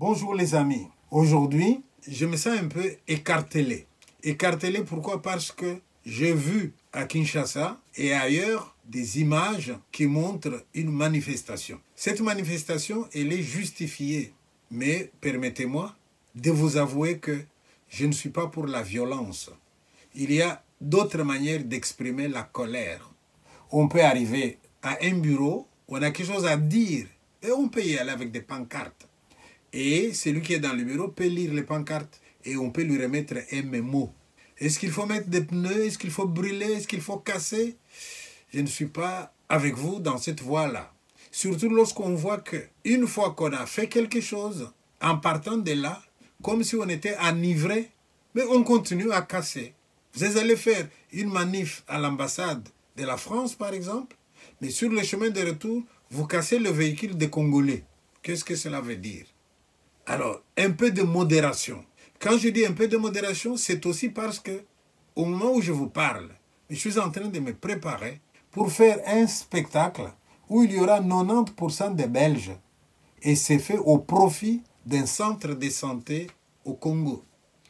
Bonjour les amis. Aujourd'hui, je me sens un peu écartelé. Écartelé pourquoi? Parce que j'ai vu à Kinshasa et ailleurs des images qui montrent une manifestation. Cette manifestation, elle est justifiée. Mais permettez-moi de vous avouer que je ne suis pas pour la violence. Il y a d'autres manières d'exprimer la colère. On peut arriver à un bureau, on a quelque chose à dire et on peut y aller avec des pancartes. Et celui qui est dans le bureau peut lire les pancartes et on peut lui remettre un mémo. Est-ce qu'il faut mettre des pneus? Est-ce qu'il faut brûler? Est-ce qu'il faut casser? Je ne suis pas avec vous dans cette voie-là. Surtout lorsqu'on voit qu'une fois qu'on a fait quelque chose, en partant de là, comme si on était enivré, mais on continue à casser. Vous allez faire une manif à l'ambassade de la France, par exemple, mais sur le chemin de retour, vous cassez le véhicule des Congolais. Qu'est-ce que cela veut dire? Alors, un peu de modération. Quand je dis un peu de modération, c'est aussi parce que, au moment où je vous parle, je suis en train de me préparer pour faire un spectacle où il y aura 90% de Belges. Et c'est fait au profit d'un centre de santé au Congo.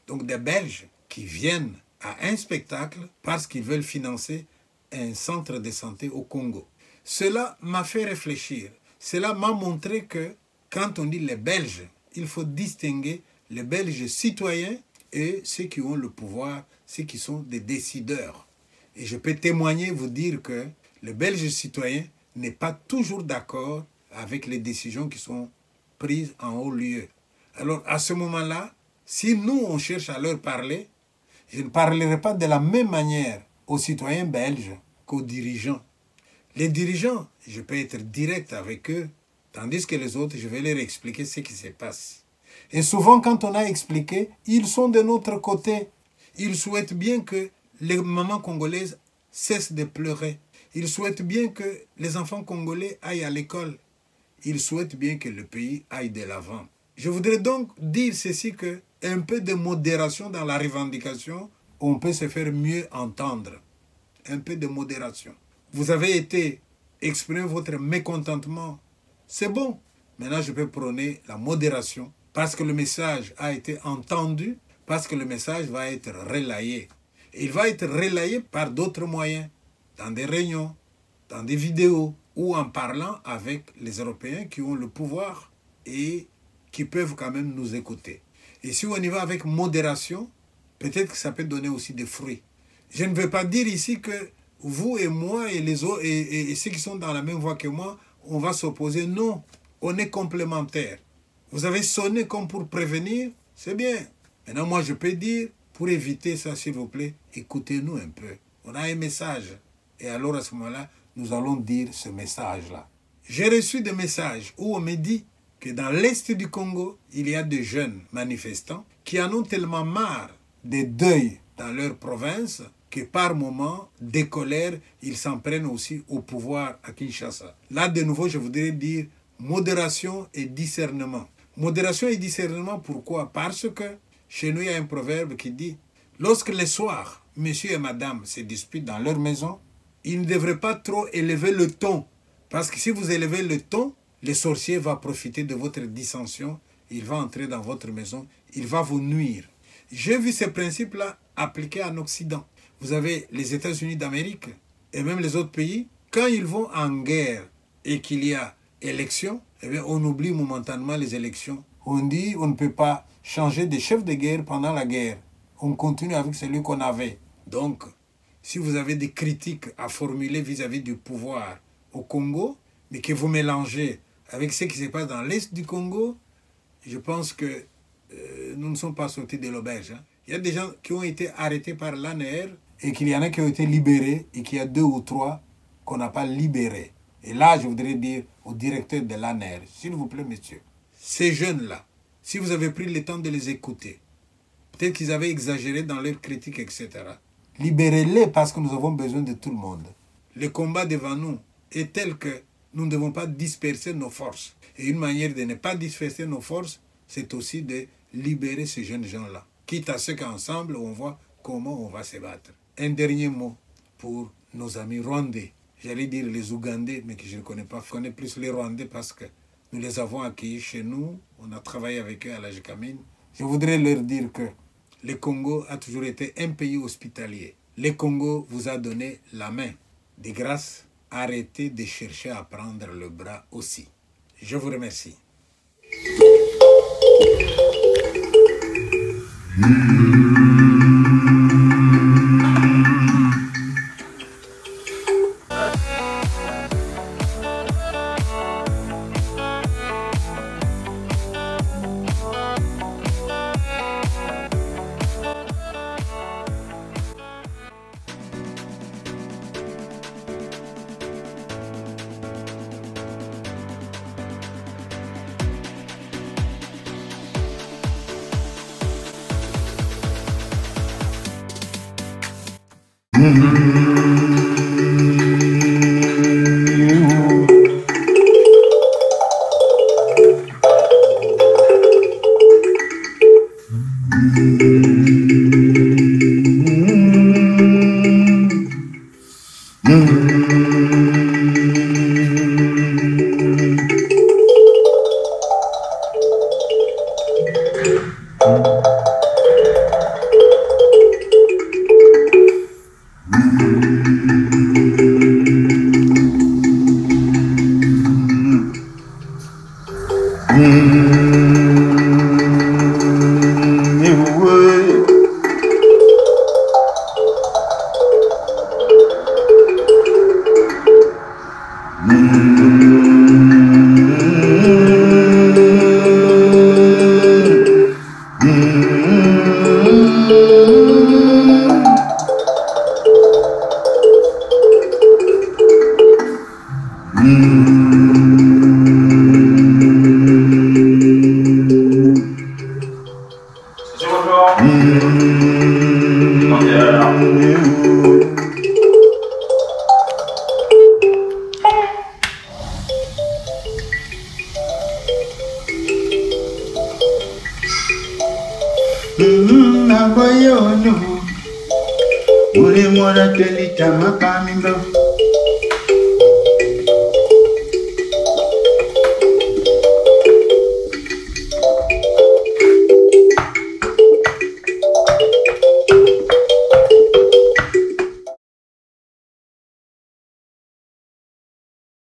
Donc des Belges qui viennent à un spectacle parce qu'ils veulent financer un centre de santé au Congo. Cela m'a fait réfléchir. Cela m'a montré que quand on dit les Belges, il faut distinguer les Belges citoyens et ceux qui ont le pouvoir, ceux qui sont des décideurs. Et je peux témoigner, vous dire que le Belge citoyen n'est pas toujours d'accord avec les décisions qui sont prises en haut lieu. Alors à ce moment-là, si nous on cherche à leur parler, je ne parlerai pas de la même manière aux citoyens belges qu'aux dirigeants. Les dirigeants, je peux être direct avec eux, tandis que les autres, je vais leur expliquer ce qui se passe. Et souvent, quand on a expliqué, ils sont de notre côté. Ils souhaitent bien que les mamans congolaises cessent de pleurer. Ils souhaitent bien que les enfants congolais aillent à l'école. Ils souhaitent bien que le pays aille de l'avant. Je voudrais donc dire ceci, que un peu de modération dans la revendication, on peut se faire mieux entendre. Un peu de modération. Vous avez été exprimer votre mécontentement. C'est bon. Maintenant, je peux prôner la modération parce que le message a été entendu, parce que le message va être relayé. Et il va être relayé par d'autres moyens, dans des réunions, dans des vidéos, ou en parlant avec les Européens qui ont le pouvoir et qui peuvent quand même nous écouter. Et si on y va avec modération, peut-être que ça peut donner aussi des fruits. Je ne veux pas dire ici que vous et moi et les autres et ceux qui sont dans la même voie que moi, on va s'opposer. Non, on est complémentaires. Vous avez sonné comme pour prévenir, c'est bien. Maintenant, moi, je peux dire, pour éviter ça, s'il vous plaît, écoutez-nous un peu. On a un message. Et alors, à ce moment-là, nous allons dire ce message-là. J'ai reçu des messages où on me dit que dans l'est du Congo, il y a des jeunes manifestants qui en ont tellement marre des deuils dans leur province que par moment, des colères, ils s'en prennent aussi au pouvoir à Kinshasa. Là, de nouveau, je voudrais dire modération et discernement. Modération et discernement, pourquoi? Parce que chez nous, il y a un proverbe qui dit « Lorsque le soir, monsieur et madame se disputent dans leur maison, ils ne devraient pas trop élever le ton. Parce que si vous élevez le ton, le sorcier va profiter de votre dissension, il va entrer dans votre maison, il va vous nuire. » J'ai vu ces principes-là appliqués en Occident. Vous avez les États-Unis d'Amérique et même les autres pays. Quand ils vont en guerre et qu'il y a élection, eh bien, on oublie momentanément les élections. On dit on ne peut pas changer de chef de guerre pendant la guerre. On continue avec celui qu'on avait. Donc, si vous avez des critiques à formuler vis-à-vis du pouvoir au Congo, mais que vous mélangez avec ce qui se passe dans l'Est du Congo, je pense que nous ne sommes pas sortis de l'auberge. Hein. Il y a des gens qui ont été arrêtés par l'ANR et qu'il y en a qui ont été libérés et qu'il y a 2 ou 3 qu'on n'a pas libérés. Et là, je voudrais dire au directeur de l'ANR, s'il vous plaît, monsieur, ces jeunes-là, si vous avez pris le temps de les écouter, peut-être qu'ils avaient exagéré dans leurs critiques, etc. Libérez-les parce que nous avons besoin de tout le monde. Le combat devant nous est tel que nous ne devons pas disperser nos forces. Et une manière de ne pas disperser nos forces, c'est aussi de libérer ces jeunes gens-là. Quitte à ce qu'ensemble, on voit comment on va se battre. Un dernier mot pour nos amis rwandais. J'allais dire les Ougandais, mais que je ne connais pas. Je connais plus les Rwandais parce que nous les avons accueillis chez nous, on a travaillé avec eux à la JCAMIN. Je voudrais leur dire que le Congo a toujours été un pays hospitalier. Le Congo vous a donné la main. De grâce, arrêtez de chercher à prendre le bras aussi. Je vous remercie. Uri mora telita makamimba